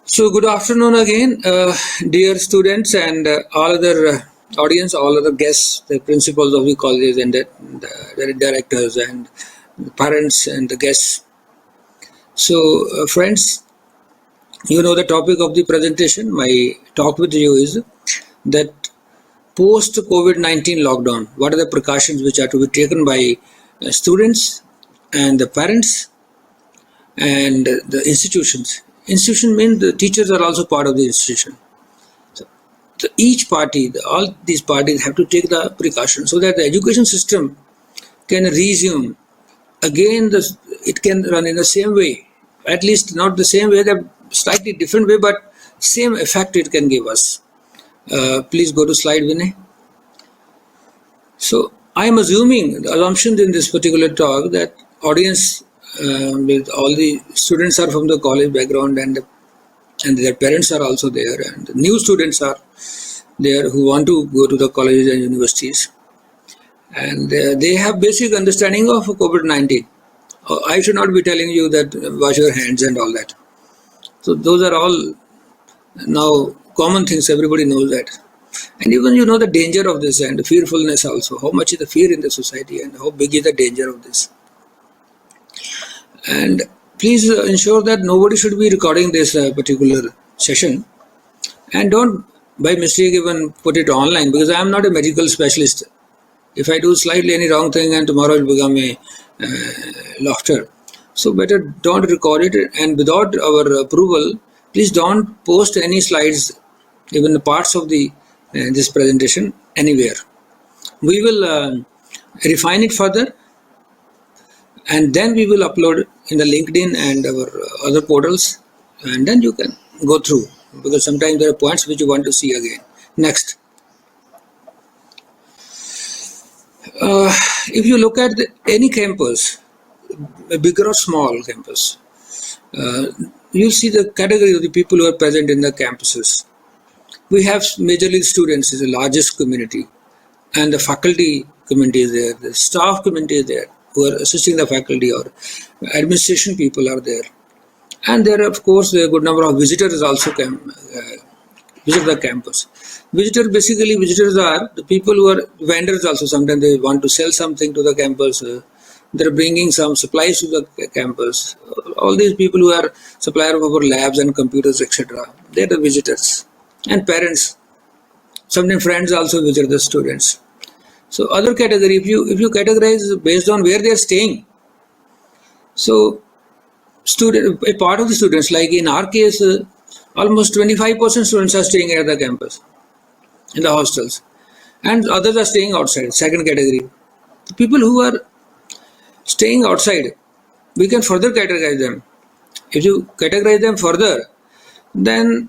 So, good afternoon again, dear students and all other audience, all other guests, the principals of the colleges and the directors and the parents and the guests. So, friends, you know the topic of the presentation. My talk with you is that post COVID-19 lockdown, what are the precautions which are to be taken by students and the parents and the institutions. Institution means the teachers are also part of the institution. So each party, all these parties have to take the precautions so that the education system can resume again. It can run in the same way, at least not the same way, the slightly different way, but same effect it can give us. Please go to slide, Vinay. So I am assuming the assumptions in this particular talk that audience with all the students are from the college background and their parents are also there, and new students are there who want to go to the colleges and universities, and they have basic understanding of COVID-19. I should not be telling you that wash your hands and all that. So those are all now common things. Everybody knows that, and even you know the danger of this and the fearfulness also. How much is the fear in the society and how big is the danger of this? And please ensure that nobody should be recording this particular session, and don't by mistake even put it online, because I am not a medical specialist. If I do slightly any wrong thing and tomorrow it will become a laughter. So better don't record it, and without our approval, please don't post any slides, even the parts of the this presentation anywhere. We will refine it further, and then we will upload in the LinkedIn and our other portals, and then you can go through, because sometimes there are points which you want to see again. Next, if you look at any campus, a bigger or small campus, you'll see the category of the people who are present in the campuses. We have majorly students is the largest community, and the faculty community is there, the staff community is there, who are assisting the faculty, or administration people are there. And there are, of course, a good number of visitors also visit the campus. Visitors are the people who are vendors also. Sometimes they want to sell something to the campus. They're bringing some supplies to the campus. All these people who are supplier of our labs and computers, etc. They're the visitors. And parents. Sometimes friends also visit the students. So other category, if you categorize based on where they are staying, so a part of the students, like in our case, almost 25% students are staying at the campus, in the hostels, and others are staying outside. Second category, the people who are staying outside, we can further categorize them. If you categorize them further, then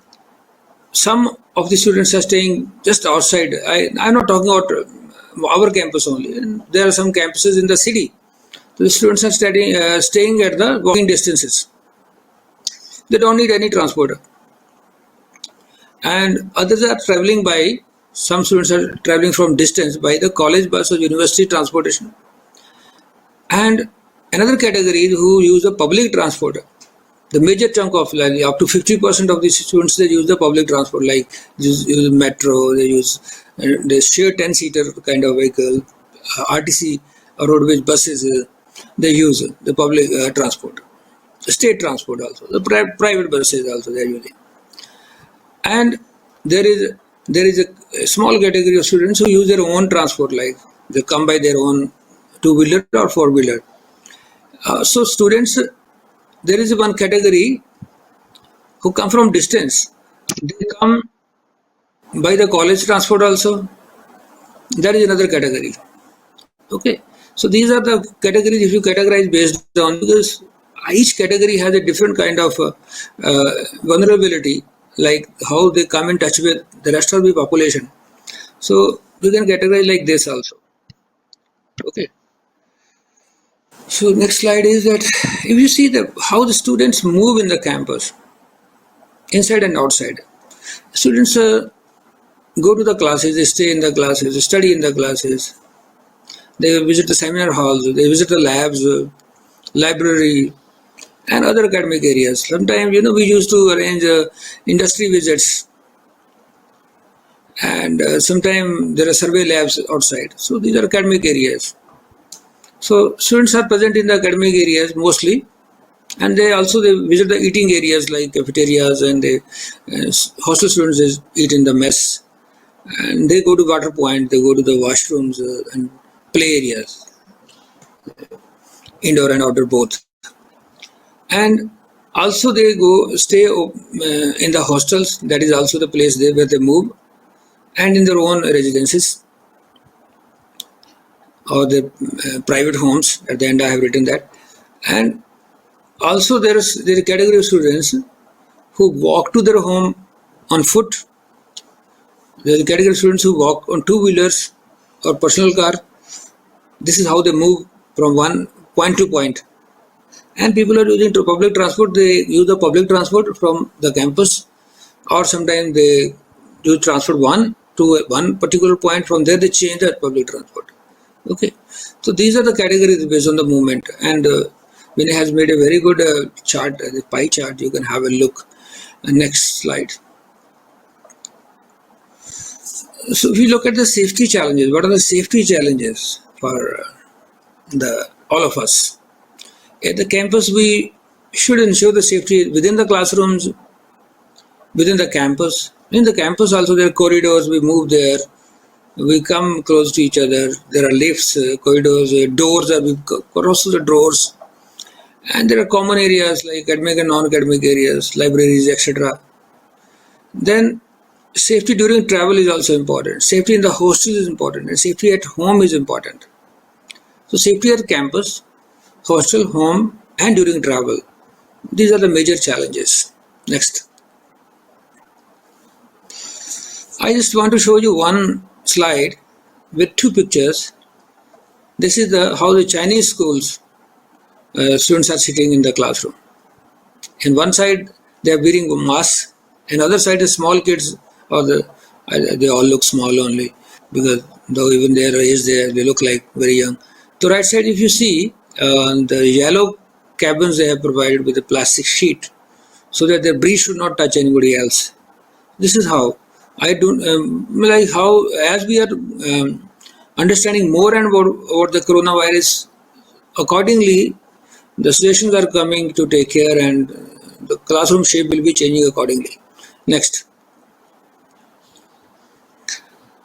some of the students are staying just outside. I'm not talking about our campus only. And there are some campuses in the city. The students are staying at the walking distances. They don't need any transport. And others are traveling by, some students are traveling from distance by the college bus or university transportation. And another category who use the public transport. The major chunk of, like, up to 50% of the students, they use the public transport, like use metro, they share 10-seater kind of vehicle, RTC or roadways buses, they use the public transport, the state transport also, the private buses also they are using. And there is a small category of students who use their own transport, like they come by their own two-wheeler or four-wheeler. So students, there is one category who come from distance. They come by the college transport also. That is another category. Okay. So these are the categories if you categorize based on, because each category has a different kind of vulnerability, like how they come in touch with the rest of the population. So you can categorize like this also. Okay. So next slide is that if you see how the students move in the campus, inside and outside, students go to the classes, they stay in the classes, they study in the classes, they visit the seminar halls, they visit the labs, library, and other academic areas. Sometimes, we used to arrange industry visits, and sometimes there are survey labs outside. So these are academic areas. So students are present in the academic areas mostly, and they visit the eating areas like cafeterias, and hostel students eat in the mess, and they go to water point, they go to the washrooms and play areas, indoor and outdoor both. And also they go stay in the hostels. That is also the place where they move, and in their own residences or their private homes. At the end, I have written that. And also there is a category of students who walk to their home on foot. There is a category of students who walk on two-wheelers or personal car. This is how they move from one point to point. And people are using public transport. They use the public transport from the campus, or sometimes they use transport one to one particular point. From there, they change that public transport. Okay, so these are the categories based on the movement. And Vinay has made a very good chart, the pie chart. You can have a look. Next slide. So if you look at the safety challenges, what are the safety challenges for all of us? At the campus, we should ensure the safety within the classrooms, within the campus. In the campus also there are corridors, we move there, we come close to each other. There are lifts, corridors, doors, we cross the doors. And there are common areas like academic and non-academic areas, libraries, etc. Then safety during travel is also important. Safety in the hostel is important, and safety at home is important. So safety at campus, hostel, home, and during travel. These are the major challenges. Next. I just want to show you one slide with two pictures. This is how the Chinese schools students are sitting in the classroom. In one side they are wearing masks, and other side is small kids, they all look small only, because though even their age they look like very young. The right side, if you see, the yellow cabins they have provided with a plastic sheet, so that their breeze should not touch anybody else. This is how I do like how, as we are understanding more and more about the coronavirus, accordingly the situations are coming to take care, and the classroom shape will be changing accordingly. Next.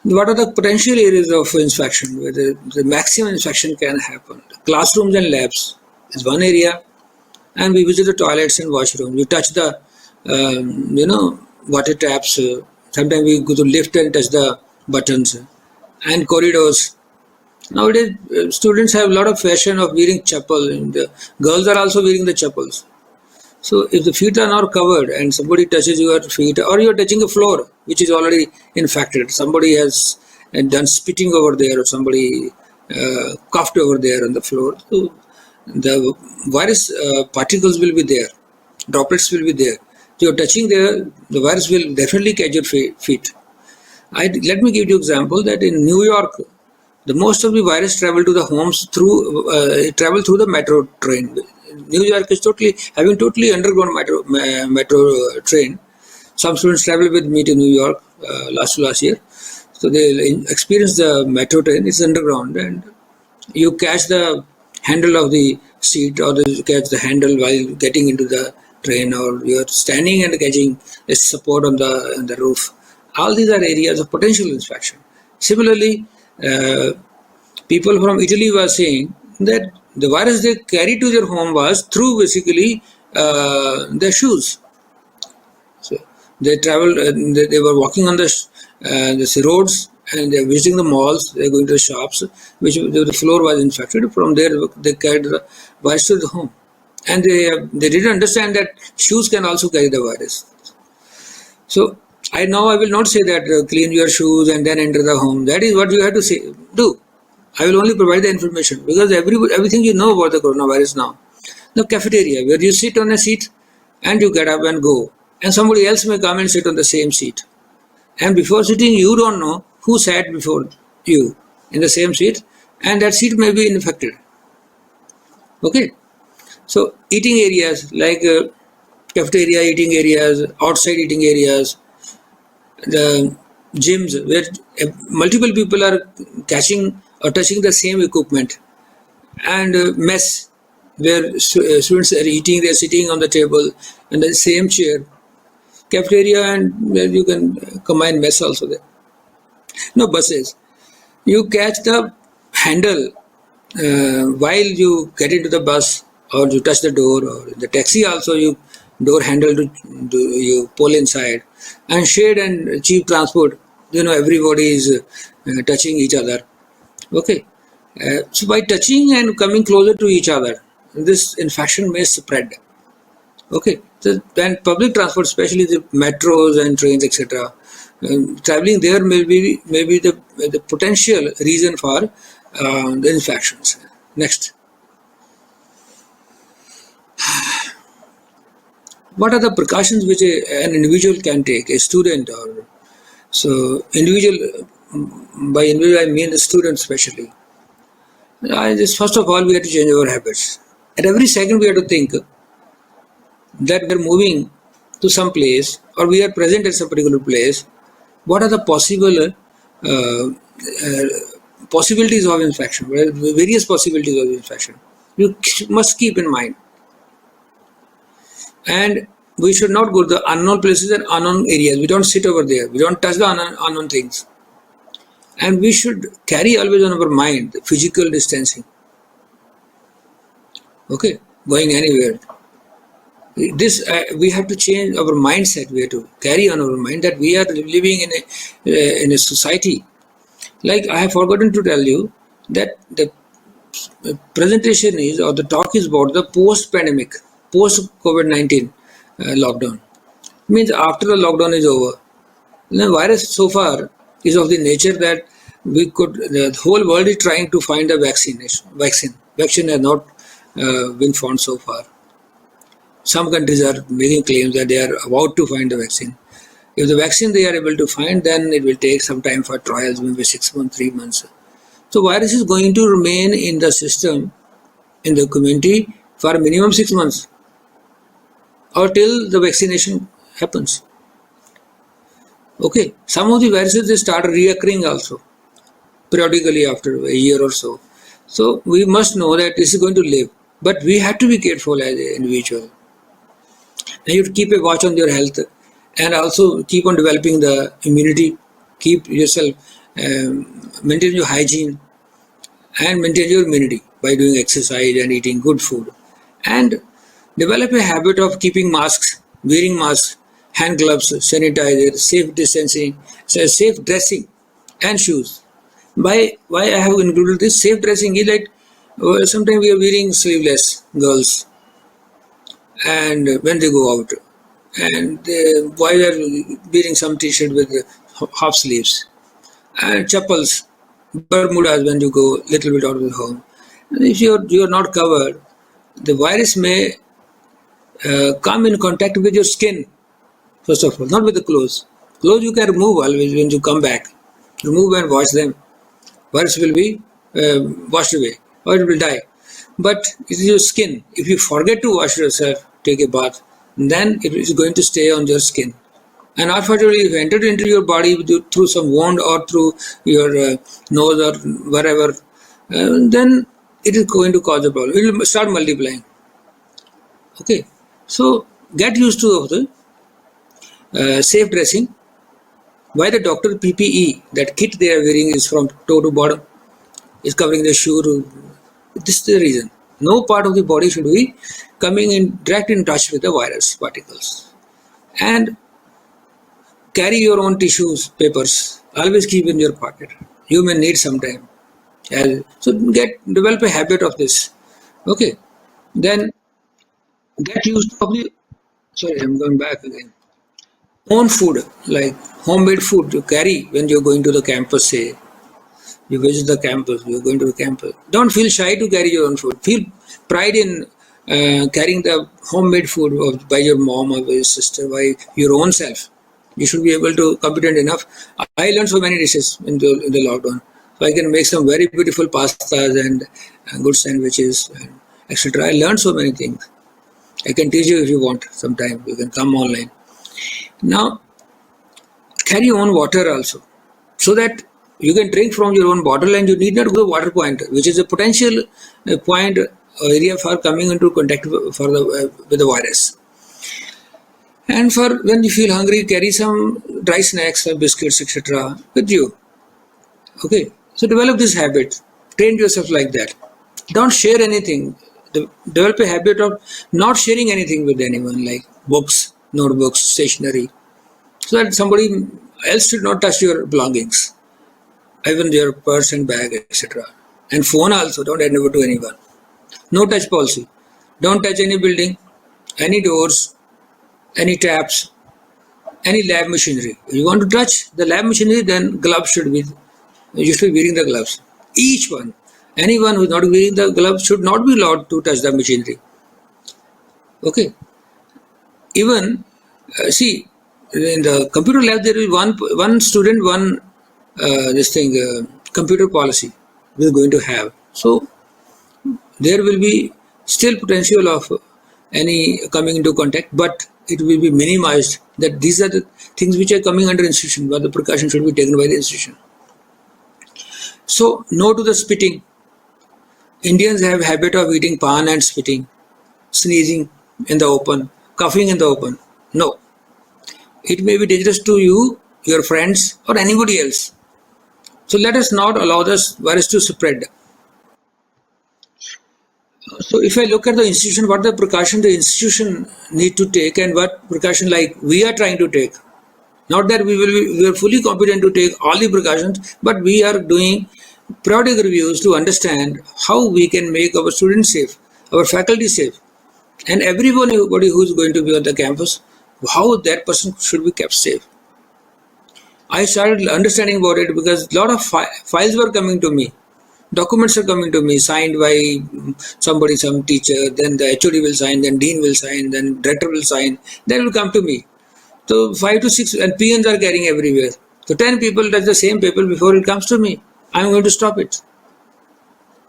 What are the potential areas of infection where the maximum infection can happen? Classrooms and labs is one area, and we visit the toilets and washrooms. We touch the, water taps. Sometimes we go to lift and touch the buttons, and corridors. Nowadays, students have a lot of fashion of wearing chappal, and the girls are also wearing the chappals. So if the feet are not covered and somebody touches your feet, or you're touching a floor which is already infected, somebody has done spitting over there, or somebody coughed over there on the floor, so the virus particles will be there, droplets will be there. So you're touching there, the virus will definitely catch your feet. Let me give you an example that in New York, the most of the virus travel to the homes through the metro train. New York is totally underground metro train. Some students travel with me to New York last year, so they experience the metro train. It's underground, and you catch the handle of the seat, or you catch the handle while getting into the train, or you're standing and catching a support on the roof. All these are areas of potential infection. Similarly, people from Italy were saying that the virus they carried to their home was through basically their shoes. So they traveled, they were walking on the roads, and they're visiting the malls, they're going to the shops, which the floor was infected. From there, they carried the virus to the home. And they didn't understand that shoes can also carry the virus. So I will not say that clean your shoes and then enter the home. That is what you have to do. I will only provide the information, because everything you know about the coronavirus now. The cafeteria, where you sit on a seat and you get up and go, and somebody else may come and sit on the same seat. And before sitting, you don't know who sat before you in the same seat, and that seat may be infected. Okay. So eating areas like cafeteria eating areas, outside eating areas, the gyms where multiple people are catching or touching the same equipment, and mess where students are eating, they're sitting on the table in the same chair, cafeteria, and where you can combine mess also there. No, buses, you catch the handle while you get into the bus, or you touch the door, or the taxi also you door handle you pull inside. And shared and cheap transport, everybody is touching each other. Okay. So by touching and coming closer to each other, this infection may spread. Okay. So then public transport, especially the metros and trains, etc., traveling there may be the potential reason for the infections. Next. What are the precautions which an individual can take, a student, or so individual? By individual I mean the student especially. First of all, we have to change our habits. At every second, we have to think that we are moving to some place, or we are present at some particular place. What are the possibilities of infection? Various possibilities of infection. You must keep in mind. And we should not go to the unknown places and unknown areas. We don't sit over there. We don't touch the unknown things. And we should carry always on our mind the physical distancing. Okay, going anywhere. This we have to change our mindset. We have to carry on our mind that we are living in a society. Like I have forgotten to tell you that the presentation is, or the talk is about the post-pandemic, post-COVID-19 lockdown. Means after the lockdown is over, the virus so far is of the nature that the whole world is trying to find a vaccine. Vaccine has not been found so far. Some countries are making claims that they are about to find a vaccine. If the vaccine they are able to find, then it will take some time for trials, maybe 6 months, 3 months. So virus is going to remain in the system, in the community for minimum 6 months, or till the vaccination happens. Okay, some of the viruses they start reoccurring also, periodically after a year or so. So we must know that this is going to live, but we have to be careful as an individual. And you have to keep a watch on your health, and also keep on developing the immunity. Keep yourself, maintain your hygiene, and maintain your immunity by doing exercise and eating good food. And develop a habit of keeping masks, wearing masks, hand gloves, sanitizer, safe distancing, safe dressing, and shoes. Why I have included this? Safe dressing is like sometimes we are wearing sleeveless, girls, and when they go out, and boys are wearing some t-shirt with half sleeves, and chappals, bermudas when you go little bit out of the home. And if you are not covered, the virus may come in contact with your skin. First of all, not with the clothes. Clothes you can remove always when you come back. Remove and wash them. Virus will be washed away, or it will die. But it is your skin. If you forget to wash yourself, take a bath, then it is going to stay on your skin. And unfortunately, if it entered into your body through some wound or through your nose or wherever, then it is going to cause a problem. It will start multiplying. Okay, so get used to the safe dressing. Why the doctor PPE, that kit they are wearing is from toe to bottom, is covering the shoe. This is the reason. No part of the body should be coming in direct in touch with the virus particles. And carry your own tissues, papers. Always keep in your pocket. You may need sometime. So develop a habit of this. Okay. Then get used to the. Sorry, I'm going back again. Own food, like homemade food you carry when you're going to the campus, say. You visit the campus, you're going to the campus. Don't feel shy to carry your own food. Feel pride in carrying the homemade food by your mom or by your sister, by your own self. You should be able to competent enough. I learned so many dishes in the lockdown. So I can make some very beautiful pastas and good sandwiches etc. I learned so many things. I can teach you if you want sometime. You can come online. Now, carry your own water also, so that you can drink from your own bottle and you need not go to the water point, which is a potential point area for coming into contact for with the virus. And for when you feel hungry, carry some dry snacks, biscuits, etc. with you. Okay, so develop this habit. Train yourself like that. Don't share anything. Develop a habit of not sharing anything with anyone, like books, notebooks, stationery, so that somebody else should not touch your belongings, even your purse and bag, etc. And phone also, don't hand over to anyone. No touch policy. Don't touch any building, any doors, any taps, any lab machinery. If you want to touch the lab machinery, then gloves should be, you should be wearing the gloves. Each one. Anyone who is not wearing the gloves should not be allowed to touch the machinery. Okay. Even, see, in the computer lab, there is one student, one computer policy we are going to have. So there will be still potential of any coming into contact, but it will be minimized. That these are the things which are coming under institution, but the precaution should be taken by the institution. So no to the spitting. Indians have a habit of eating pan and spitting, sneezing in the open, coughing in the open. No. It may be dangerous to you, your friends, or anybody else. So let us not allow this virus to spread. So if I look at the institution, what the precaution the institution need to take and what precaution like we are trying to take. Not that we are fully competent to take all the precautions, but we are doing periodic reviews to understand how we can make our students safe, our faculty safe, and everybody who is going to be on the campus, how that person should be kept safe. I started understanding about it because a lot of files were coming to me. Documents are coming to me signed by somebody, some teacher, then the HOD will sign, then dean will sign, then director will sign, then will come to me. So 5 to 6 and PNs are carrying everywhere. So 10 people touch the same paper before it comes to me. I'm going to stop it.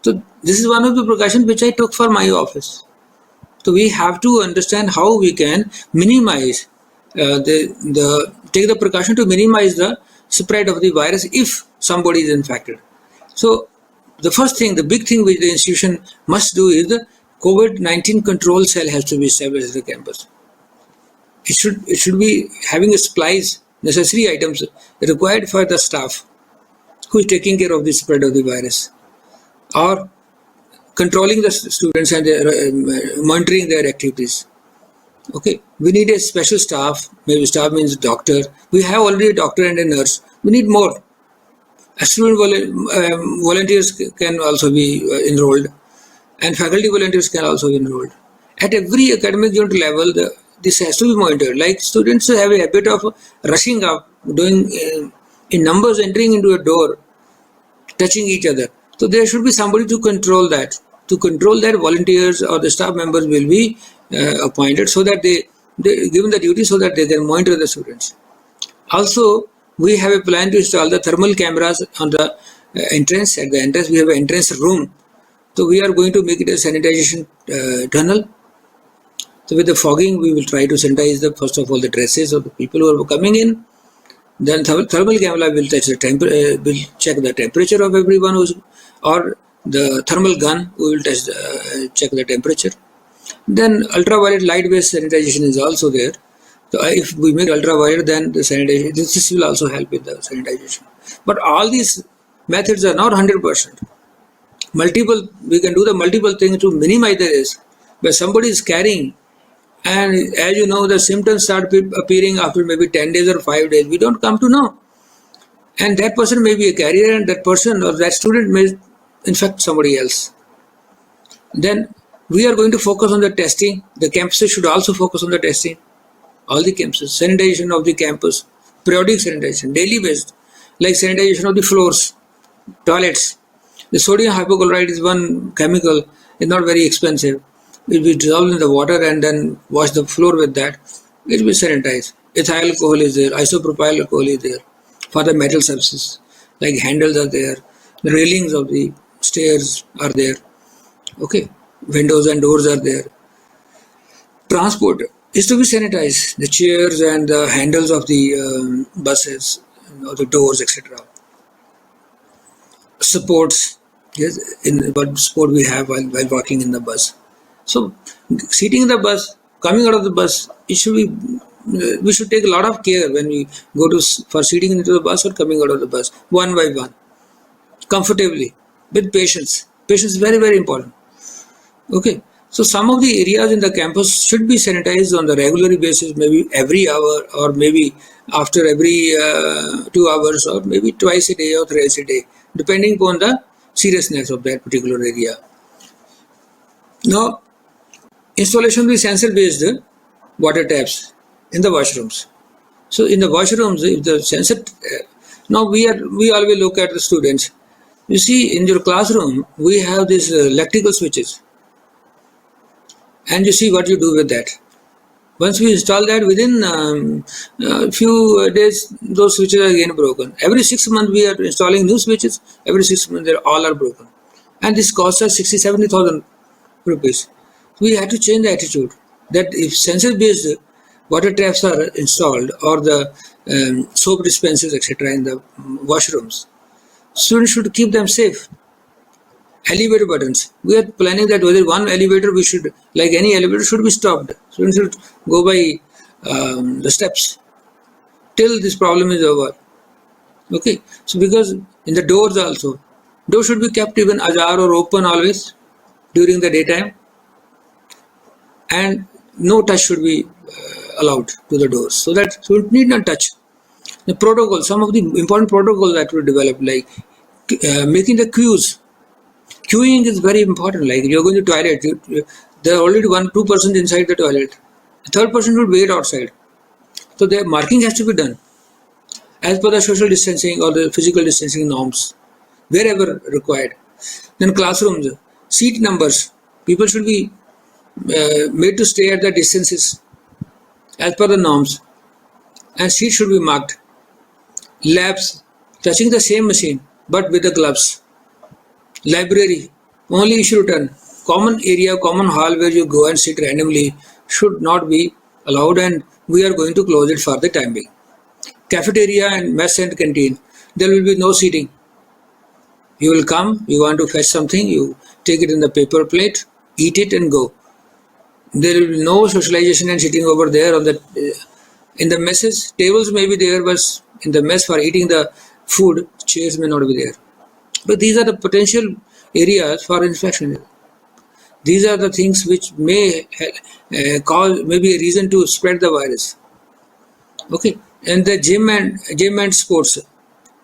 So this is one of the precautions which I took for my office. So we have to understand how we can minimize take the precaution to minimize the spread of the virus if somebody is infected. So the first thing, the big thing which the institution must do is the COVID-19 control cell has to be established at the campus. It should be having a supplies, necessary items required for the staff who is taking care of the spread of the virus, or controlling the students and monitoring their activities. Okay, we need a special staff. Maybe staff means doctor. We have already a doctor and a nurse. We need more. Student volunteers can also be enrolled, and faculty volunteers can also be enrolled. At every academic unit level, this has to be monitored. Like students have a habit of rushing up, doing in numbers, entering into a door, touching each other. So there should be somebody to control that. To control that, volunteers or the staff members will be appointed so that they given the duty so that they can monitor the students. Also, we have a plan to install the thermal cameras on the entrance. At the entrance, we have an entrance room. So we are going to make it a sanitization tunnel. So with the fogging, we will try to sanitize first of all the dresses of the people who are coming in. Then thermal camera will touch the will check the temperature of everyone or the thermal gun we will check the temperature. Then ultraviolet light based sanitization is also there. So if we make ultraviolet, then the sanitization, this will also help with the sanitization. But all these methods are not 100%. We can do the multiple things to minimize the risk. But somebody is carrying, and as you know, the symptoms start appearing after maybe 10 days or 5 days. We don't come to know. And that person may be a carrier, and that person or that student may infect somebody else. Then we are going to focus on the testing. The campuses should also focus on the testing. All the campuses, sanitization of the campus, periodic sanitation, daily based, like sanitization of the floors, toilets. The sodium hypochlorite is one chemical, it's not very expensive. It will be dissolved in the water and then wash the floor with that. It will be sanitized. Ethyl alcohol is there, isopropyl alcohol is there. For the metal surfaces, like handles are there, the railings of the stairs are there. Okay. windows and doors are there. Transport is to be sanitized, the chairs and the handles of the buses, the doors, etc. Supports, yes, in what support we have while walking in the bus. So seating in the bus, coming out of the bus, it should be we should take a lot of care when we go to for seating into the bus or coming out of the bus, one by one, comfortably, with patience. Patience is very, very important. Okay. So some of the areas in the campus should be sanitized on the regular basis, maybe every hour or maybe after every 2 hours or maybe twice a day or thrice a day, depending upon the seriousness of that particular area. Now, installation of the sensor-based water taps in the washrooms. So in the washrooms, if the sensor, now we always look at the students. You see, in your classroom, we have these electrical switches. And you see what you do with that. Once we install that, within a few days, those switches are again broken. Every 6 months, we are installing new switches. Every 6 months, they all are broken. And this costs us 60,000-70,000 rupees. We have to change the attitude that if sensor-based water taps are installed or the soap dispensers, etc. in the washrooms, students should keep them safe. Elevator buttons. We are planning that whether one elevator we should, like any elevator, should be stopped. Students should go by the steps till this problem is over. Okay. So because in the doors also, doors should be kept even ajar or open always during the daytime, and no touch should be allowed to the doors. So that students need not touch. The protocol, some of the important protocols that we develop, like making the queues. Queuing is very important. Like you're going to toilet, there are already 1-2 persons inside the toilet. The third person should wait outside. So the marking has to be done as per the social distancing or the physical distancing norms, wherever required. Then classrooms, seat numbers. People should be made to stay at the distances as per the norms, and seats should be marked. Labs, touching the same machine but with the gloves. Library, only issue return. Common area, common hall where you go and sit randomly should not be allowed, and we are going to close it for the time being. Cafeteria and mess and canteen, there will be no seating. You will come, you want to fetch something, you take it in the paper plate, eat it and go. There will be no socialization and sitting over there on the in the messes. Tables may be there, but in the mess for eating the food, chairs may not be there. But these are the potential areas for infection. These are the things which may cause maybe a reason to spread the virus. Okay, and the gym and sports,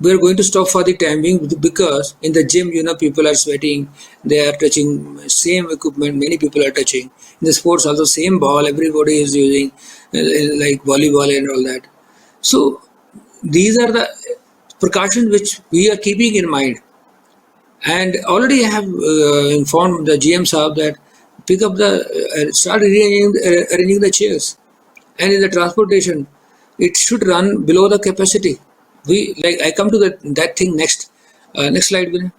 we are going to stop for the time being because in the gym, people are sweating, they are touching same equipment, many people are touching. In the sports also, same ball, everybody is using like volleyball and all that. So these are the precautions which we are keeping in mind. And already I have informed the GM Saab that pick up start arranging the chairs. And in the transportation, it should run below the capacity. I come to that thing next. Next slide, Vinay.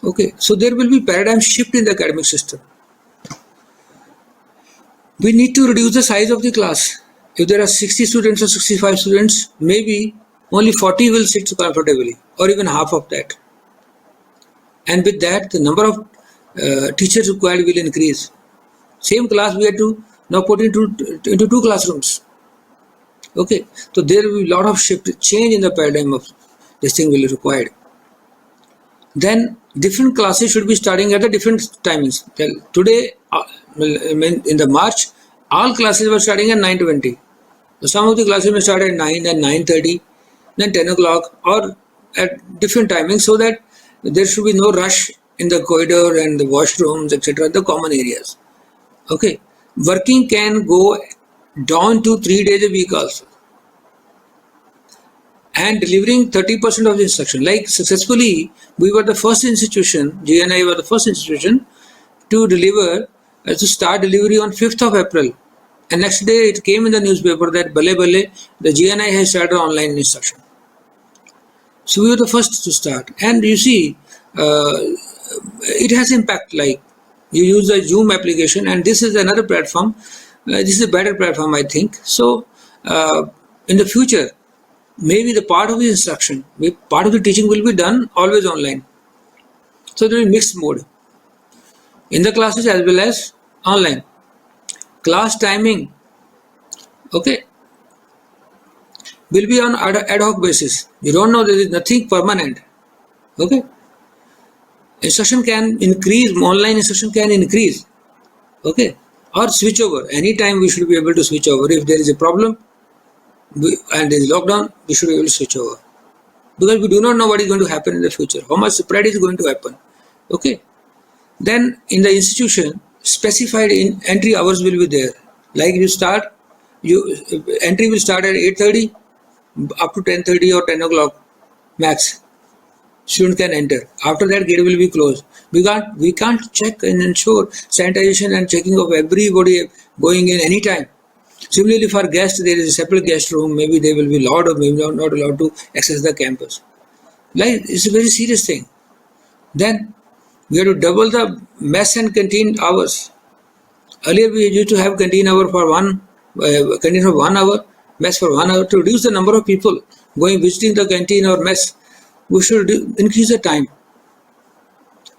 Okay, so there will be paradigm shift in the academic system. We need to reduce the size of the class. If there are 60 students or 65 students, maybe only 40 will sit comfortably, or even half of that. And with that, the number of teachers required will increase. Same class we had to now put into 2 classrooms. Okay, so there will be a lot of change in the paradigm of this thing will be required. Then different classes should be starting at the different timings. Today, in the March, all classes were starting at 9:20. So some of the classes may start at 9, then 9:30, then 10 o'clock, or at different timings, so that there should be no rush in the corridor and the washrooms, etc., the common areas. Okay, working can go down to 3 days a week also, and delivering 30% of the instruction. Like successfully, we were the first institution, GNI were the first institution to deliver, to start delivery on 5th of April. And next day it came in the newspaper that Bale Bale, the GNI has started online instruction. So we were the first to start. And you see, it has impact. Like you use the Zoom application, and this is another platform. This is a better platform, I think. So in the future, maybe the part of the instruction, part of the teaching will be done always online. So there will be mixed mode in the classes as well as online. Class timing, okay, will be on ad hoc basis. You don't know, there is nothing permanent. Okay, instruction can increase, online instruction can increase. Okay, or switch over. Anytime we should be able to switch over. If there is a problem and there is lockdown, we should be able to switch over. Because we do not know what is going to happen in the future, how much spread is going to happen. Okay, then in the institution, specified in entry hours will be there. Like you start, entry will start at 8:30 up to 10:30 or 10 o'clock max. Student can enter. After that, gate will be closed. We can't check and ensure sanitization and checking of everybody going in anytime. Similarly, for guests, there is a separate guest room. Maybe they will be allowed or maybe not allowed to access the campus. Like it's a very serious thing. Then we have to double the mess and canteen hours. Earlier, we used to have canteen hour for canteen for 1 hour, mess for 1 hour. To reduce the number of people going visiting the canteen or mess, we should increase the time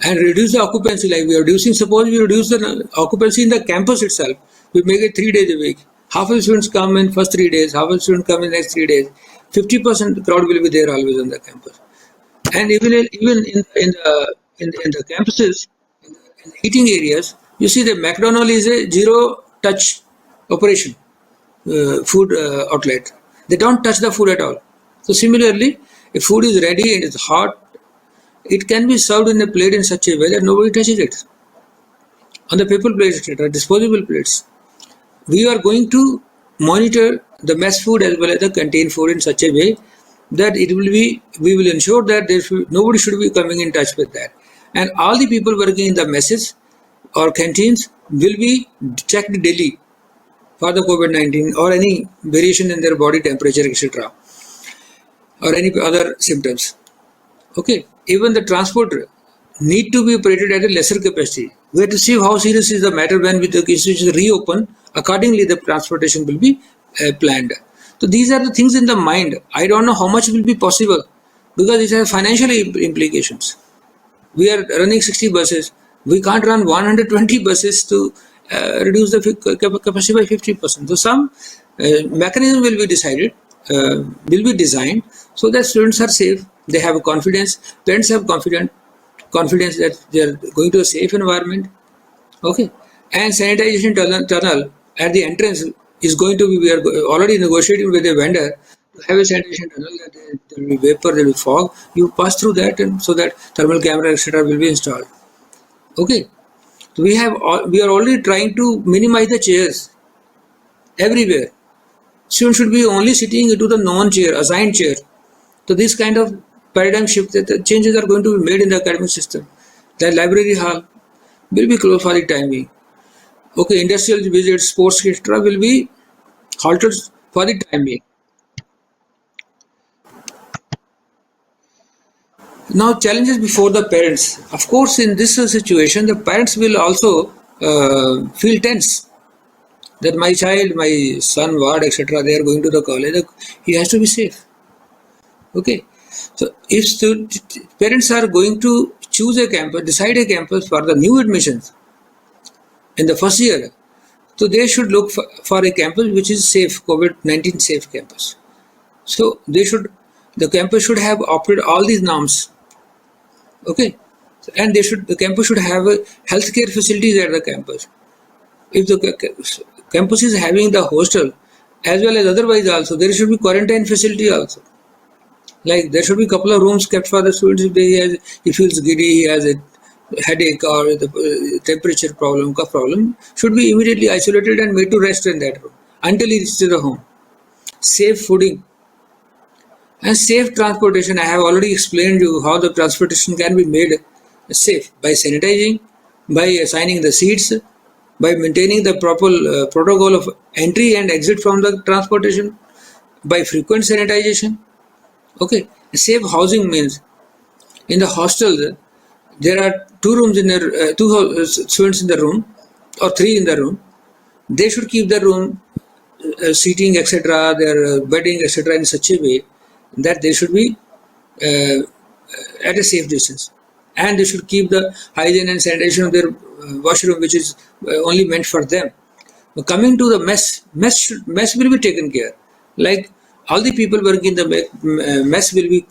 and reduce the occupancy. Like we are reducing, suppose we reduce the occupancy in the campus itself. We make it 3 days a week. Half of the students come in first 3 days, half of the students come in next 3 days. 50% crowd will be there always on the campus. And even in the campuses, in the eating areas, you see the McDonald's is a zero touch operation food outlet. They don't touch the food at all. So similarly, if food is ready and it's hot, it can be served in a plate in such a way that nobody touches it. On the paper plates, etc., disposable plates. We are going to monitor the mess food as well as the canteen food in such a way that we will ensure that nobody should be coming in touch with that. And all the people working in the messes or canteens will be checked daily for the COVID-19 or any variation in their body temperature, etc., or any other symptoms. Okay, even the transport need to be operated at a lesser capacity. We have to see how serious is the matter. When the institutions reopen, accordingly the transportation will be planned. So these are the things in the mind. I don't know how much will be possible because it has financial implications. We are running 60 buses. We can't run 120 buses to reduce the capacity by 50%. So some mechanism will be decided, will be designed so that students are safe. They have confidence. Parents have confidence that they are going to a safe environment. Okay, and sanitization tunnel at the entrance is going to be. We are already negotiating with a vendor to have a sanitation tunnel. There will be vapor, there will be fog. You pass through that, and so that thermal camera, etc., will be installed. Okay, so we are already trying to minimize the chairs everywhere. Students should be only sitting into the non-chair, assigned chair. So this kind of paradigm shift, the changes are going to be made in the academic system. The library hall will be closed for the time being. Okay, industrial visits, sports, etc., will be halted for the time being. Now, challenges before the parents. Of course, in this situation, the parents will also feel tense that my child, my son, ward, etc., they are going to the college. He has to be safe. Okay, so if parents are going to choose a campus, decide a campus for the new admissions in the first year, so they should look for a campus which is safe, COVID-19 safe campus. So the campus should have operated all these norms. Okay, and the campus should have healthcare facilities at the campus. If the campus is having the hostel as well as otherwise also, there should be quarantine facility also. Like there should be a couple of rooms kept for the students if he feels giddy, he has a headache or the temperature problem, cough problem, should be immediately isolated and made to rest in that room until he reaches the home. Safe fooding and safe transportation. I have already explained you how the transportation can be made safe by sanitizing, by assigning the seats, by maintaining the proper protocol of entry and exit from the transportation, by frequent sanitization. Okay, safe housing means in the hostels there are two rooms in their students in the room or three in the room, they should keep the room seating, etc., their bedding, etc., in such a way that they should be at a safe distance, and they should keep the hygiene and sanitation of their washroom, which is only meant for them. But coming to the mess will be taken care. Like all the people working in the mess will be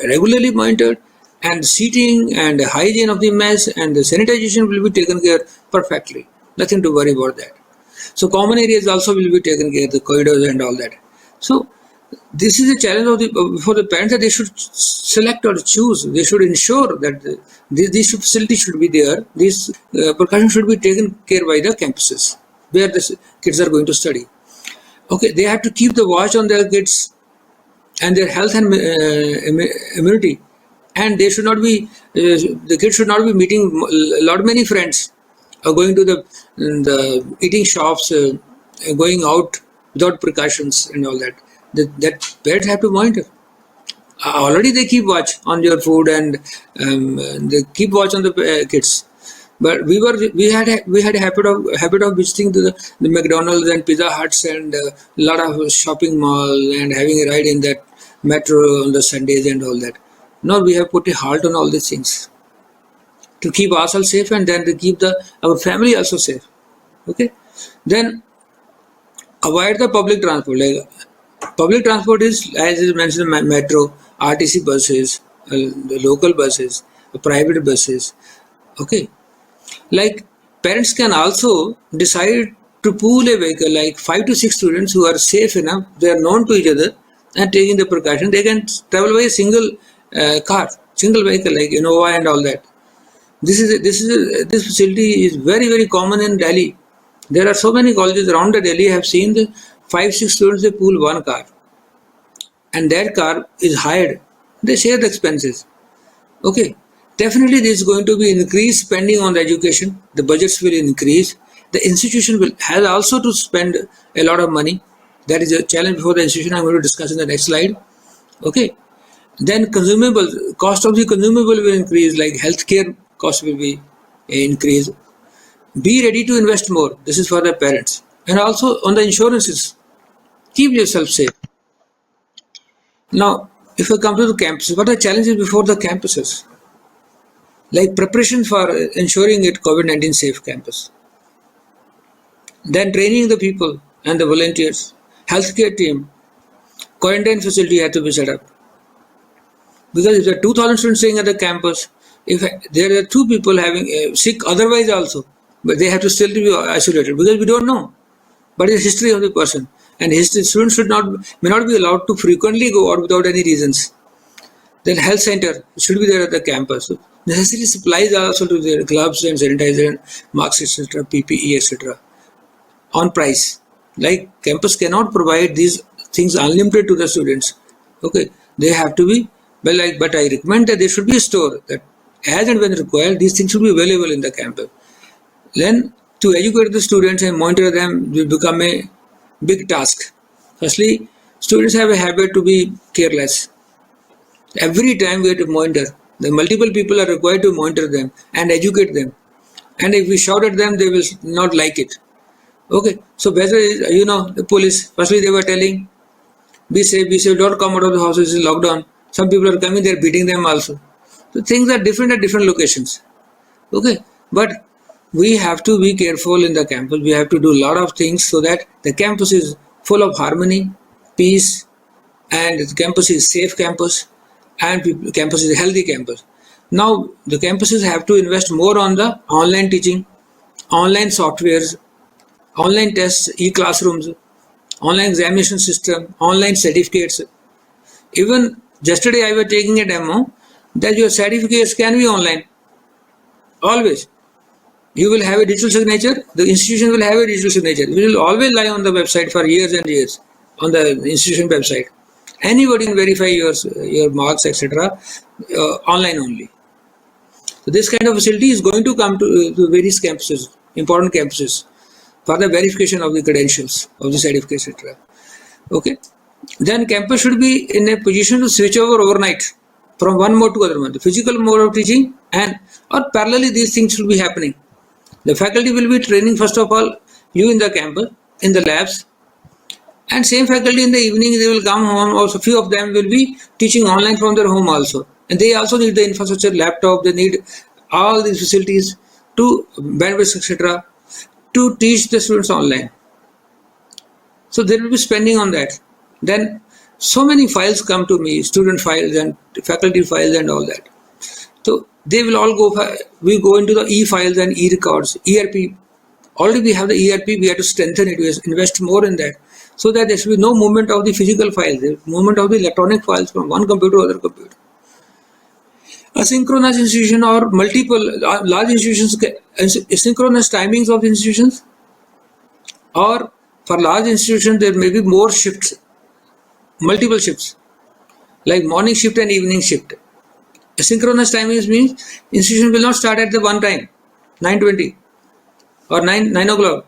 regularly monitored, and seating and the hygiene of the mess and the sanitization will be taken care perfectly. Nothing to worry about that. So common areas also will be taken care, the corridors and all that. So this is a challenge of for the parents, that they should select or choose. They should ensure that these facilities should be there. These precautions should be taken care by the campuses where the kids are going to study. Okay, they have to keep the watch on their kids and their health and immunity, and they should not be the kids should not be meeting many friends, or going to the eating shops, going out without precautions and all that. That parents have to monitor. Already they keep watch on your food, and they keep watch on the kids. But we had a habit of visiting the McDonald's and Pizza Huts and a lot of shopping mall, and having a ride in that metro on the Sundays and all that. Now we have put a halt on all these things to keep ourselves safe, and then to keep our family also safe. Okay, then avoid the public transport. Like public transport is, as is mentioned, metro, RTC buses, the local buses, private buses. Okay, like parents can also decide to pool a vehicle, like 5 to 6 students who are safe enough, they are known to each other and taking the precaution. They can travel by a single single vehicle like Innova and all that. This facility is very common in Delhi. There are so many colleges around the Delhi. I have seen the 5-6 students, they pool one car, and that car is hired. They share the expenses. Okay, definitely there is going to be increased spending on the education. The budgets will increase. The institution has also to spend a lot of money. That is a challenge for the institution. I'm going to discuss in the next slide. Okay, then consumables, cost of the consumable will increase. Like healthcare cost will be increased. Be ready to invest more. This is for the parents, and also on the insurances. Keep yourself safe. Now, if we come to the campuses, what are the challenges before the campuses? Like preparation for ensuring it COVID-19 safe campus. Then training the people and the volunteers, healthcare team, quarantine facility had to be set up. Because if there are 2,000 students staying at the campus, if there are 2 people having sick otherwise also, but they have to still be isolated, because we don't know what is the history of the person. And students may not be allowed to frequently go out without any reasons. Then health center should be there at the campus. So necessary supplies are also to their gloves and sanitizer and masks, etc., PPE, etc. on price. Like campus cannot provide these things unlimited to the students. Okay, they have to be, but I recommend that there should be a store that as and when required, these things should be available in the campus. Then to educate the students and monitor them will become a big task. Firstly, students have a habit to be careless. Every time we have to monitor. The multiple people are required to monitor them and educate them. And if we shout at them, they will not like it. Okay, so better is, the police, firstly they were telling, be safe, don't come out of the house, this is lockdown. Some people are coming, they're beating them also. So things are different at different locations. Okay, but we have to be careful in the campus. We have to do a lot of things so that the campus is full of harmony, peace, and the campus is safe campus, and campus is a healthy campus. Now the campuses have to invest more on the online teaching, online softwares, online tests, e-classrooms, online examination system, online certificates. Even yesterday I was taking a demo that your certificates can be online. Always. You will have a digital signature, the institution will have a digital signature. We will always lie on the website for years and years, on the institution website. Anybody can verify your marks, etc. Online only. So this kind of facility is going to come to various campuses, important campuses, for the verification of the credentials of the certificate, etc. Okay. Then campus should be in a position to switch over overnight. from one mode to other mode, the physical mode of teaching, and or parallelly these things will be happening. The faculty will be training first of all you in the campus, in the labs, and same faculty in the evening they will come home. Also, few of them will be teaching online from their home also, and they also need the infrastructure, laptop. They need all these facilities to bandwidth, etc., to teach the students online. So they will be spending on that. Then so many files come to me, student files and faculty files and all that. So they will all go. We go into the e-files and e-records, ERP. Already we have the ERP. We have to strengthen it. We invest more in that, so that there should be no movement of the physical files, the movement of the electronic files from one computer to other computer. Asynchronous institution or multiple large institutions, asynchronous timings of institutions, or for large institutions there may be more shifts, multiple shifts, like morning shift and evening shift. Asynchronous timings means institution will not start at the one time, 9:20 or 9 o'clock.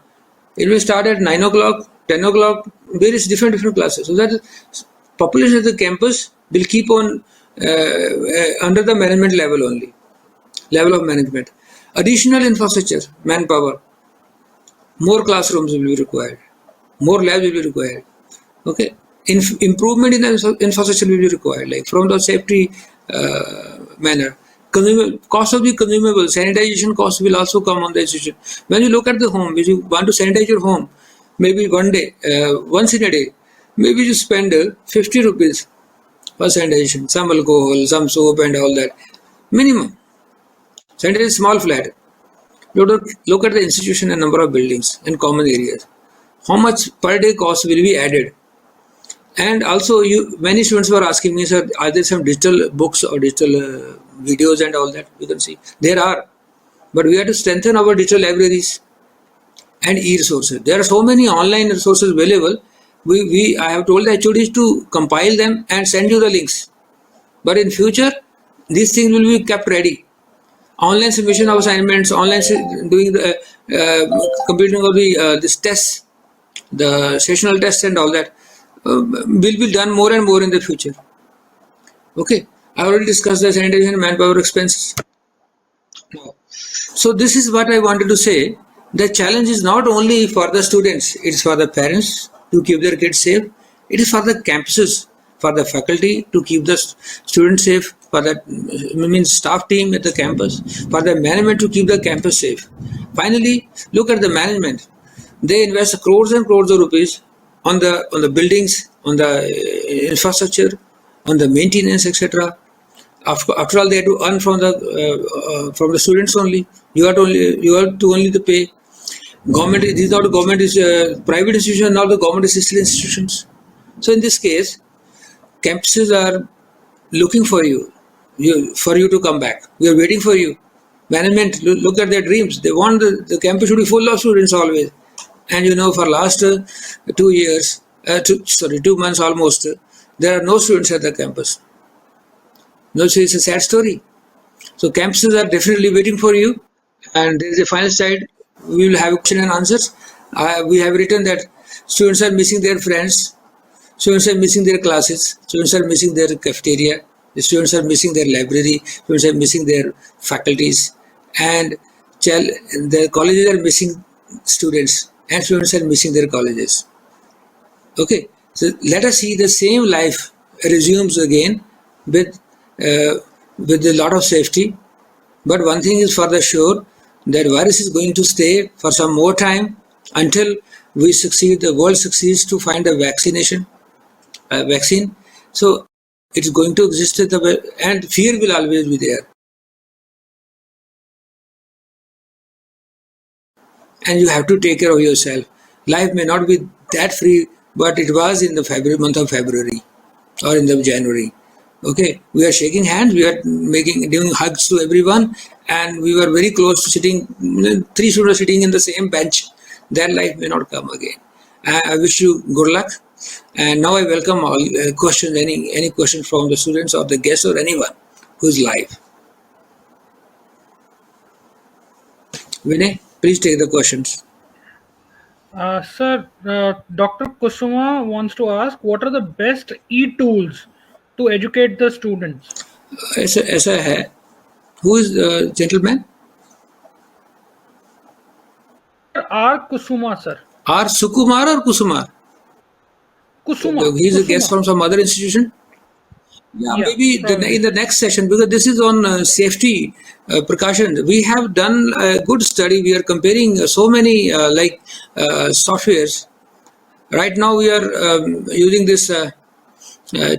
It will start at 9 o'clock, 10 o'clock, various different classes. So that population of the campus will keep on under the management level only, level of management. Additional infrastructure, manpower, more classrooms will be required, more labs will be required. Okay, improvement in the infrastructure will be required, like from the safety manner. Cost of the consumable, sanitization cost will also come on the institution. When you look at the home, if you want to sanitize your home, maybe one day, once in a day, maybe you spend 50 rupees for sanitization, some alcohol, some soap and all that. Minimum. Sanitize a small flat. Look at the institution and number of buildings and common areas. How much per day cost will be added? And also, many students were asking me, sir, are there some digital books or digital videos and all that? You can see there are, but we have to strengthen our digital libraries and e-resources. There are so many online resources available. I have told the HODs to compile them and send you the links. But in future, these things will be kept ready. Online submission of assignments, online doing the completing of the this tests, the sessional tests and all that will be done more and more in the future. Okay, I already discussed the sanitation and manpower expenses. So this is what I wanted to say. The challenge is not only for the students, it is for the parents to keep their kids safe. It is for the campuses, for the faculty to keep the students safe, for the staff team at the campus, for the management to keep the campus safe. Finally, look at the management. They invest crores and crores of rupees on the buildings, on the infrastructure, on the maintenance, etc. After all, they have to earn from the students only. You have to only to pay. Government, these are the government is private institutions, now the government assisted institutions. So in this case, campuses are looking for you to come back. We are waiting for you. Management, look at their dreams. They want the campus should be full of students always. And for last 2 years, 2 months almost, there are no students at the campus. No, so it's a sad story. So campuses are definitely waiting for you. And there is a final slide. We will have question and answers. We have written that students are missing their friends, students are missing their classes, students are missing their cafeteria, the students are missing their library, students are missing their faculties, and the colleges are missing students, and students are missing their colleges. Okay, so let us see the same life resumes again with a lot of safety. But one thing is for the sure, that virus is going to stay for some more time until we succeed, the world succeeds to find a vaccine. So it's going to exist, and fear will always be there. And you have to take care of yourself. Life may not be that free, but it was in the month of February or in the January. Okay, we are shaking hands, we are giving hugs to everyone, and we were very close to sitting, 3 students sitting in the same bench. That life may not come again. I wish you good luck, and now I welcome all questions, any questions from the students or the guests or anyone who's live. Vinay, please take the questions. Sir, Dr. Kusuma wants to ask, what are the best e-tools to educate the students? ऐसा है. Who is the gentleman? R. Kusuma, sir. R. Sukumar or Kusumar? Kusuma. He is a guest Kusuma. from some other institution. Yeah, Yeah, maybe probably. in the next session, because this is on safety precautions. We have done a good study. We are comparing so many softwares. Right now, we are using this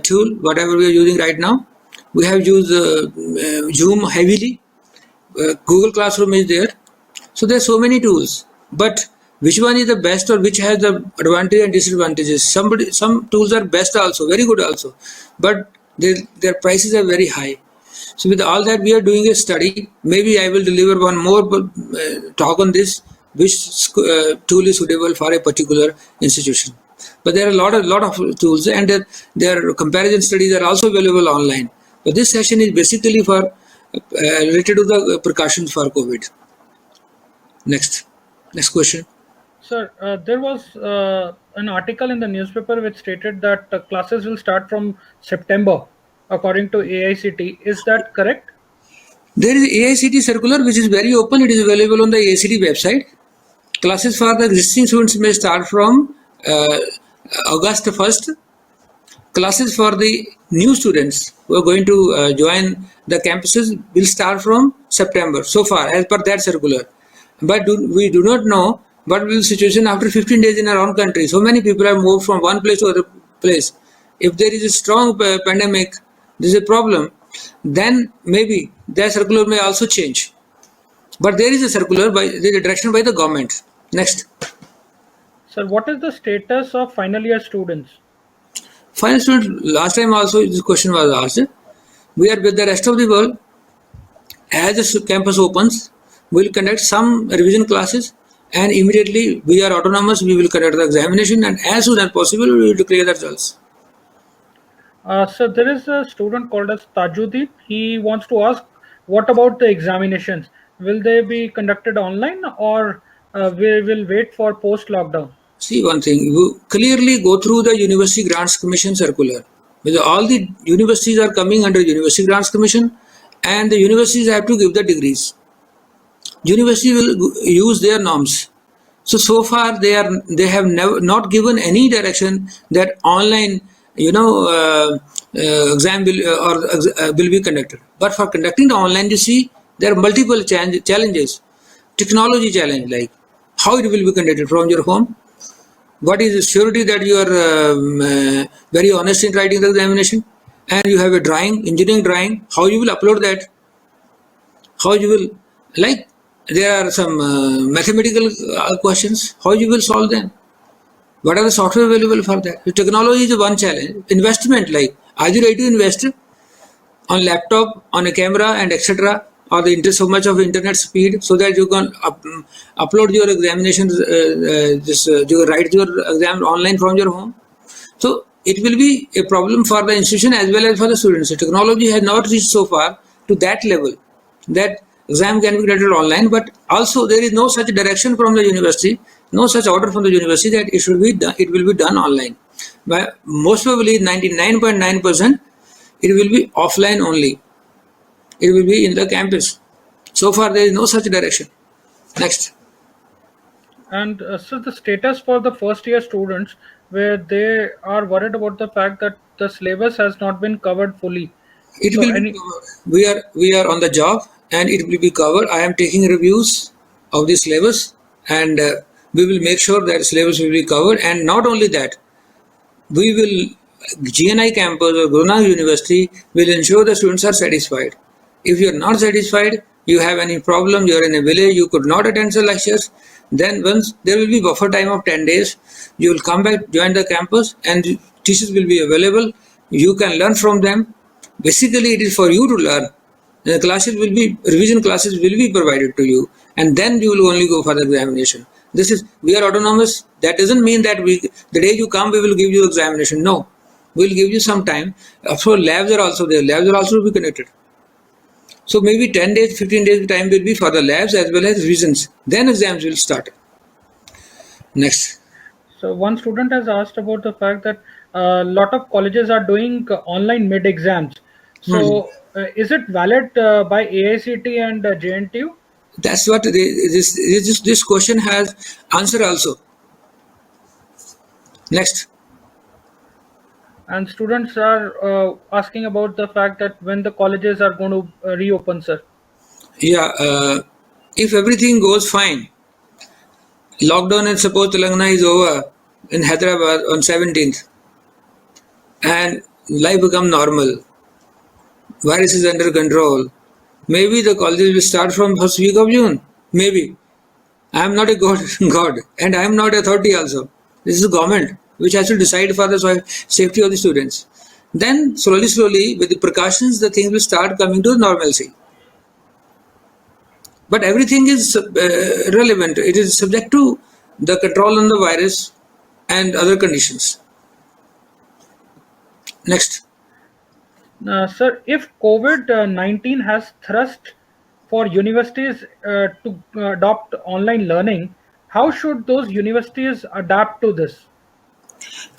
tool, whatever we are using right now. We have used Zoom heavily. Google Classroom is there. So there are so many tools, but which one is the best or which has the advantage and disadvantages? Some tools are best also, very good also, but their prices are very high. So with all that, we are doing a study. Maybe I will deliver one more talk on this, which tool is suitable for a particular institution. But there are a lot of tools, and their comparison studies are also available online. But this session is basically for related to the precautions for COVID. Next question. Sir, there was an article in the newspaper which stated that classes will start from September, according to AICT. Is that correct? There is AICT circular which is very open. It is available on the AICT website. Classes for the existing students may start from August 1st. Classes for the new students who are going to join the campuses will start from September, so far, as per that circular. But we do not know what will be the situation after 15 days in our own country. So many people have moved from one place to other place. If there is a strong pandemic, there is a problem, then maybe that circular may also change. But there is a circular there is a direction by the government. Next. Sir, what is the status of final year students? Final student, last time also this question was asked. We are with the rest of the world. As the campus opens, we will conduct some revision classes, and immediately we are autonomous. We will conduct the examination, and as soon as possible, we will declare the results. So there is a student called as Tajuddin. He wants to ask, what about the examinations? Will they be conducted online, or we will wait for post lockdown? See one thing, you clearly go through the University Grants Commission circular. Because all the universities are coming under University Grants Commission, and the universities have to give the degrees. University will use their norms. So far they have never not given any direction that online exam will be conducted. But for conducting the online, you see there are multiple challenges. Technology challenge, like how it will be conducted from your home. What is the surety that you are very honest in writing the examination, and you have a drawing, engineering drawing, how you will upload that, how you will, like there are some mathematical questions, how you will solve them, what are the software available for that. The technology is one challenge. Investment, like are you ready to invest on laptop, on a camera and etc., or the so much of internet speed so that you can upload your examination, you write your exam online from your home. So it will be a problem for the institution as well as for the students. The technology has not reached so far to that level that exam can be conducted online, but also there is no such direction from the university, no such order from the university that it should be done, it will be done online. But most probably 99.9% it will be offline only. It will be in the campus. So far there is no such direction. Next. And so the status for the first year students, where they are worried about the fact that the syllabus has not been covered fully. It So will be any covered. We are on the job, and it will be covered. I am taking reviews of the syllabus, and we will make sure that syllabus will be covered. And not only that, we will GNI campus or Guru Nanak University will ensure the students are satisfied. If you are not satisfied, you have any problem, you are in a village, you could not attend the lectures, then once there will be buffer time of 10 days, you will come back, join the campus, and teachers will be available. You can learn from them. Basically, it is for you to learn. The classes will be, revision classes will be provided to you, and then you will only go for the examination. We are autonomous. That doesn't mean that the day you come, we will give you examination. No, we will give you some time. So labs are also there. Labs are also to be connected. So maybe 10 days, 15 days time will be for the labs as well as revisions. Then exams will start. Next. So one student has asked about the fact that a lot of colleges are doing online mid exams. So, is it valid by AICT and JNTU? That's what this question has answer also. Next. And students are asking about the fact that when the colleges are going to reopen, sir. Yeah, if everything goes fine, lockdown in suppose Telangana is over in Hyderabad on 17th, and life become normal. Virus is under control. Maybe the colleges will start from first week of June. Maybe. I am not a god, god, and I am not authority also. This is the government which has to decide for the safety of the students. Then slowly, with the precautions, the things will start coming to normalcy. But everything is relevant. It is subject to the control on the virus and other conditions. Next. Sir, if COVID-19 has thrust for universities to adopt online learning, how should those universities adapt to this?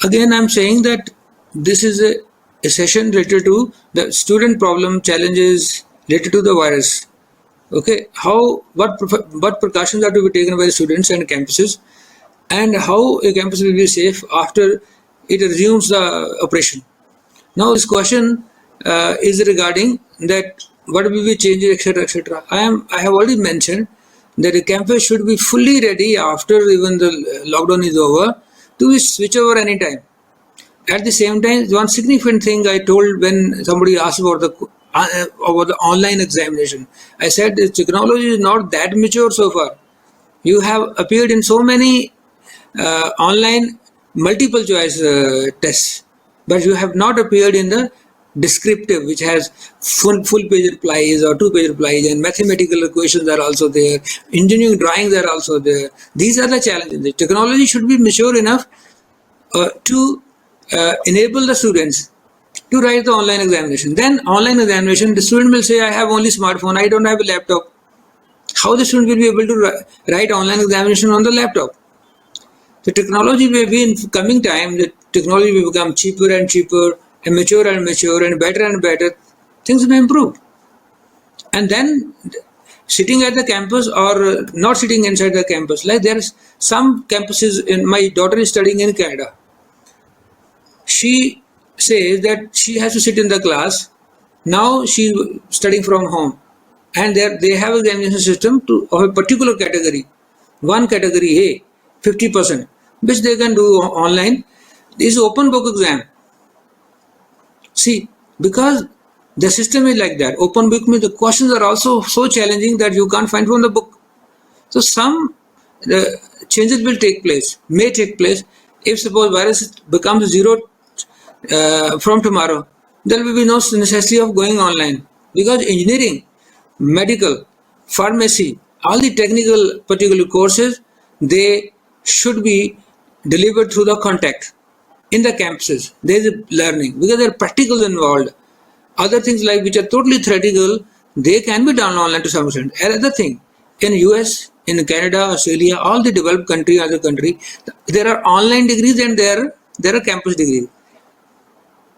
Again, I'm saying that this is a session related to the student problem challenges related to the virus. Okay, what precautions are to be taken by the students and campuses, and how a campus will be safe after it resumes the operation. Now, this question is regarding that what will be changes, etc., etc. I have already mentioned that a campus should be fully ready after even the lockdown is over to switch over anytime. At the same time, one significant thing I told when somebody asked about the online examination, I said the technology is not that mature so far. You have appeared in so many online multiple choice tests, but you have not appeared in the descriptive, which has full page replies or 2 page replies, and mathematical equations are also there, engineering drawings are also there. These are the challenges. The technology should be mature enough to enable the students to write the online examination. Then online examination, the student will say, I have only smartphone, I don't have a laptop. How the student will be able to write online examination on the laptop? The technology may be in coming time, the technology will become cheaper and cheaper and mature and better. Things may improve. And then sitting at the campus or not sitting inside the campus, like there's some campuses, in my daughter is studying in Canada. She says that she has to sit in the class. Now she's studying from home, and they have examination system of a particular category. One category A, 50%, which they can do online. This is open book exam. See, because the system is like that. Open book means the questions are also so challenging that you can't find from the book. So some changes will take place, may take place. If suppose virus becomes zero from tomorrow, there will be no necessity of going online, because engineering, medical, pharmacy, all the technical particular courses, they should be delivered through the contact in the campuses. There is learning because there are practicals involved. Other things like which are totally theoretical, they can be done online to some extent. Another thing, in US, in Canada, Australia, all the developed country, other country, there are online degrees and there are campus degrees.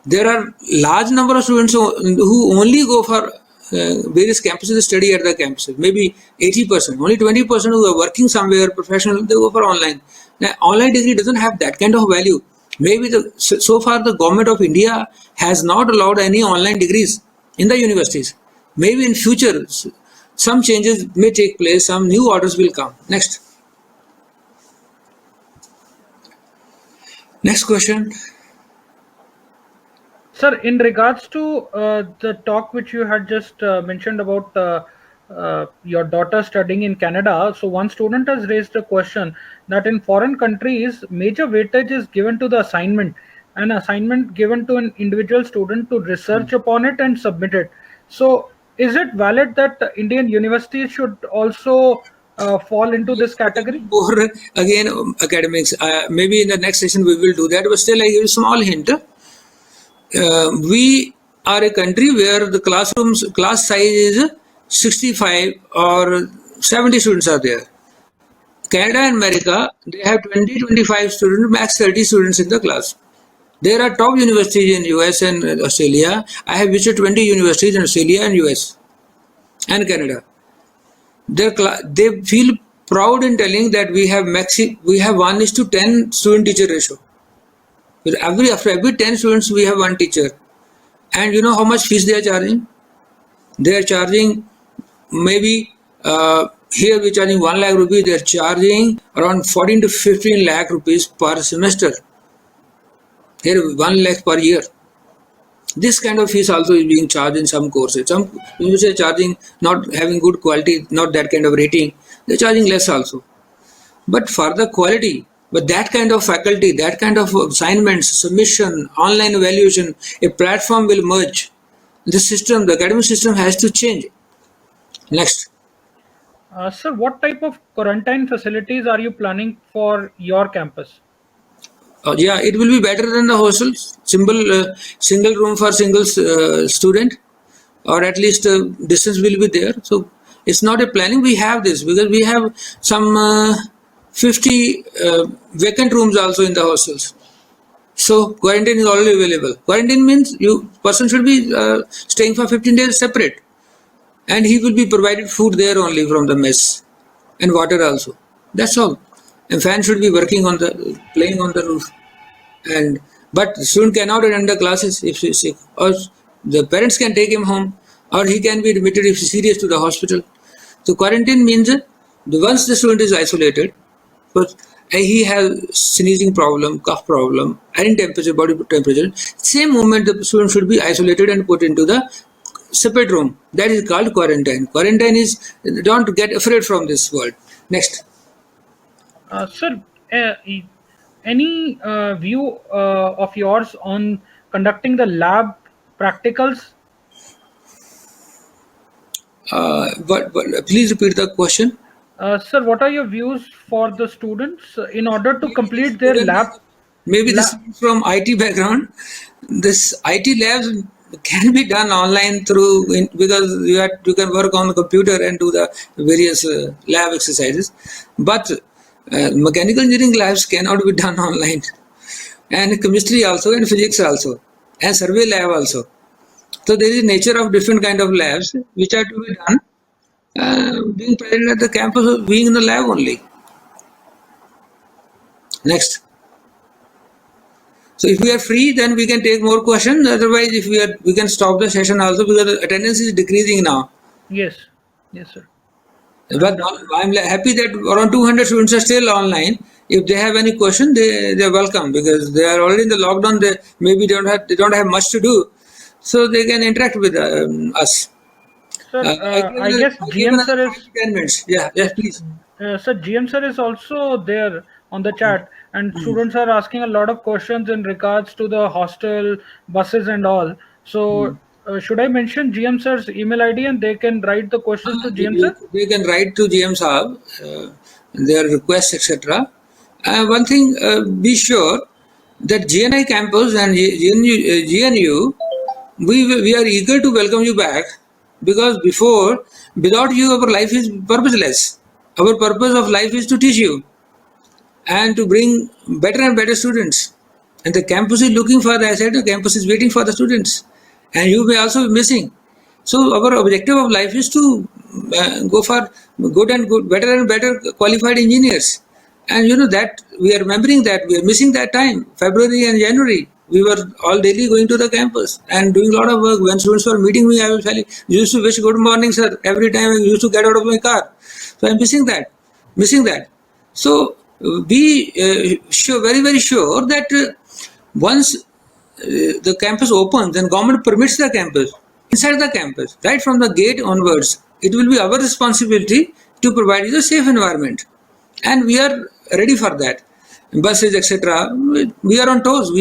There are large number of students who only go for various campuses to study at the campuses. Maybe 80%, only 20% who are working somewhere professional, they go for online. Now, online degree doesn't have that kind of value. Maybe so far the government of India has not allowed any online degrees in the universities. Maybe in future some changes may take place, some new orders will come. Next question. Sir, in regards to the talk which you had just mentioned about your daughter studying in Canada, so one student has raised a question that in foreign countries, major weightage is given to the assignment, an assignment given to an individual student to research upon it and submit it. So, is it valid that Indian universities should also fall into this category? Or again, academics, maybe in the next session we will do that, but still I give you a small hint. We are a country where the class size is 65 or 70 students are there. Canada and America, they have 20-25 students, max 30 students in the class. There are top universities in US and Australia. I have visited 20 universities in Australia and US and Canada. They feel proud in telling that we have 1:10 student-teacher ratio. After every 10 students, we have one teacher. And you know how much fees they are charging? They are charging maybe here we're charging 1 lakh rupees. They are charging around 14 to 15 lakh rupees per semester. Here 1 lakh per year. This kind of fees also is being charged in some courses. Some universities are charging, not having good quality, not that kind of rating. They're charging less also. But for the quality, but that kind of faculty, that kind of assignments, submission, online evaluation, a platform will merge. The system, the academic system has to change. Next. Sir, what type of quarantine facilities are you planning for your campus? Yeah, it will be better than the hostels. Single room for single student, or at least distance will be there. So it's not a planning. We have this because we have some 50 vacant rooms also in the hostels. So quarantine is already available. Quarantine means person should be staying for 15 days separate, and he will be provided food there only from the mess, and water also. That's all. And fan should be working on playing on the roof. But the student cannot attend the classes if he is sick, or the parents can take him home, or he can be admitted if he is serious to the hospital. So quarantine means once the student is isolated, but he has sneezing problem, cough problem, any temperature, body temperature, same moment the student should be isolated and put into the separate room. That is called quarantine. Quarantine is, don't get afraid from this world. Next. Sir, any view of yours on conducting the lab practicals? But please repeat the question. Sir, what are your views for the students in order to complete their lab? Maybe this is from IT background. This IT labs can be done online because you can work on the computer and do the various lab exercises. But mechanical engineering labs cannot be done online, and chemistry also, and physics also, and survey lab also. So there is nature of different kind of labs which are to be done being present at the campus or being in the lab only. Next. So if we are free, then we can take more questions. Otherwise, if we can stop the session also because the attendance is decreasing now. Yes, sir. But I'm happy that around 200 students are still online. If they have any question, they're welcome because they are already in the lockdown. They don't have much to do, so they can interact with us. Sir, I guess GM sir is 10 minutes. Yeah, yes, please. Sir, GM sir is also there on the chat, and students are asking a lot of questions in regards to the hostel, buses, and all. So, should I mention GM sir's email ID and they can write the questions to GM sir? They can write to GM Saab, their requests, etc. One thing, be sure that GNI campus and GNU, we are eager to welcome you back because without you, our life is purposeless. Our purpose of life is to teach you and to bring better and better students. And the campus is looking for, as I said, the campus is waiting for the students. And you may also be missing. So our objective of life is to go for better and better qualified engineers. And you know that we are remembering that we are missing that time, February and January. We were all daily going to the campus and doing a lot of work. When students were meeting me, I was telling, used to wish good morning, sir. Every time I used to get out of my car. So I'm missing that. So be very, very sure that once the campus opens and government permits the campus, inside the campus, right from the gate onwards, it will be our responsibility to provide you a safe environment. And we are ready for that. Buses, etc. We are on toes.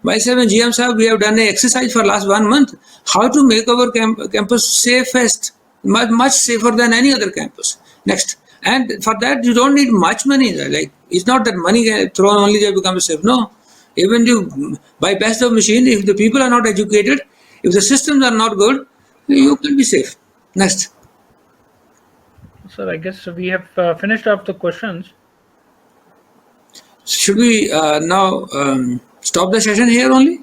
Myself and GM Saab, we have done an exercise for last 1 month. How to make our campus safest, much safer than any other campus. Next. And for that, you don't need much money. Like, it's not that money thrown only they become safe. No. Even you bypass the machine, if the people are not educated, if the systems are not good, you can be safe. Next. Sir, I guess we have finished up the questions. Should we now stop the session here only?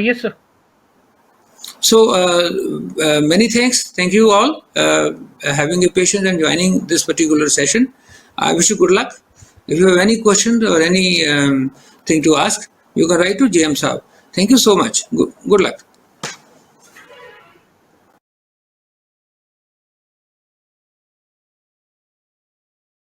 Yes, sir. So many thanks. Thank you all having your patience and joining this particular session. I wish you good luck. If you have any questions or any thing to ask, you can write to JM Saab. Thank you so much. Good luck.